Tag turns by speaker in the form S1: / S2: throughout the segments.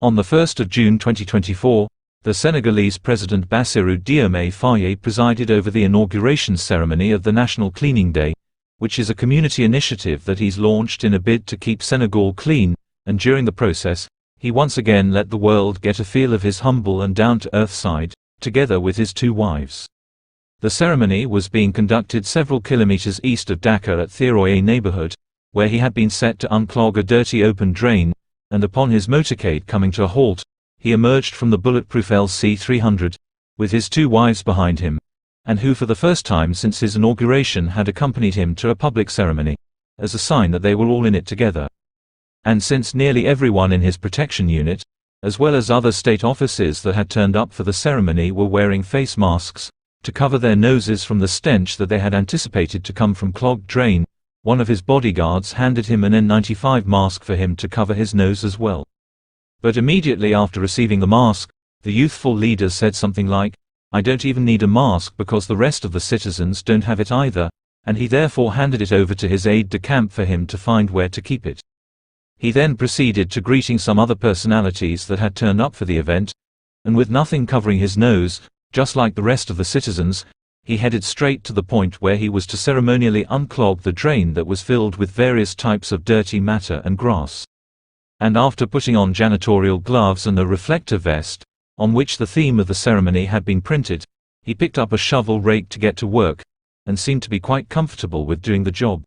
S1: On the 1st of June 2024, the Senegalese President Bassirou Diomaye Faye presided over the inauguration ceremony of the National Cleaning Day, which is a community initiative that he's launched in a bid to keep Senegal clean, and during the process, he once again let the world get a feel of his humble and down-to-earth side, together with his 2 wives. The ceremony was being conducted several kilometers east of Dakar at Thiroye neighborhood, where he had been set to unclog a dirty open drain, and upon his motorcade coming to a halt, he emerged from the bulletproof LC300, with his 2 wives behind him, and who for the first time since his inauguration had accompanied him to a public ceremony, as a sign that they were all in it together. And since nearly everyone in his protection unit, as well as other state officers that had turned up for the ceremony, were wearing face masks, to cover their noses from the stench that they had anticipated to come from clogged drain, one of his bodyguards handed him an N95 mask for him to cover his nose as well. But immediately after receiving the mask, the youthful leader said something like, "I don't even need a mask because the rest of the citizens don't have it either," and he therefore handed it over to his aide-de-camp for him to find where to keep it. He then proceeded to greeting some other personalities that had turned up for the event, and with nothing covering his nose, just like the rest of the citizens, he headed straight to the point where he was to ceremonially unclog the drain that was filled with various types of dirty matter and grass. And after putting on janitorial gloves and a reflector vest, on which the theme of the ceremony had been printed, he picked up a shovel rake to get to work, and seemed to be quite comfortable with doing the job.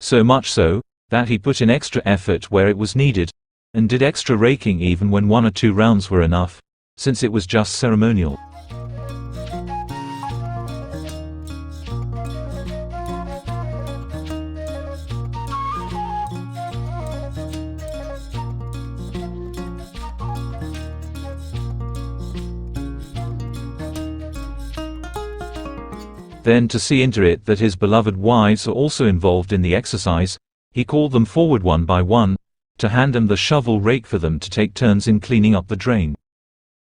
S1: So much so, that he put in extra effort where it was needed, and did extra raking even when 1 or 2 rounds were enough, since it was just ceremonial. Then to see into it that his beloved wives are also involved in the exercise, he called them forward one by one, to hand them the shovel rake for them to take turns in cleaning up the drain.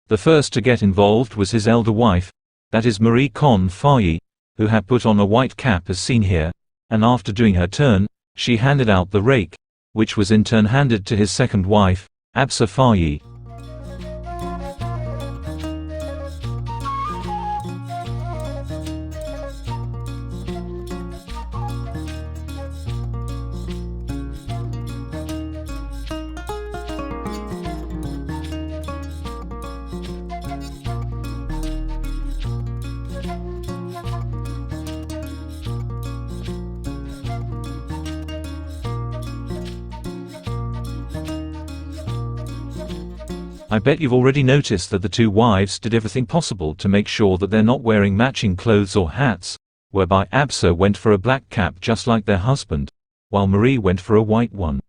S1: The first to get involved was his elder wife, that is Khone Faye, who had put on a white cap as seen here, and after doing her turn, she handed out the rake, which was in turn handed to his second wife, Absa Faye. I bet you've already noticed that the 2 wives did everything possible to make sure that they're not wearing matching clothes or hats, whereby Absa went for a black cap just like their husband, while Marie went for a white one.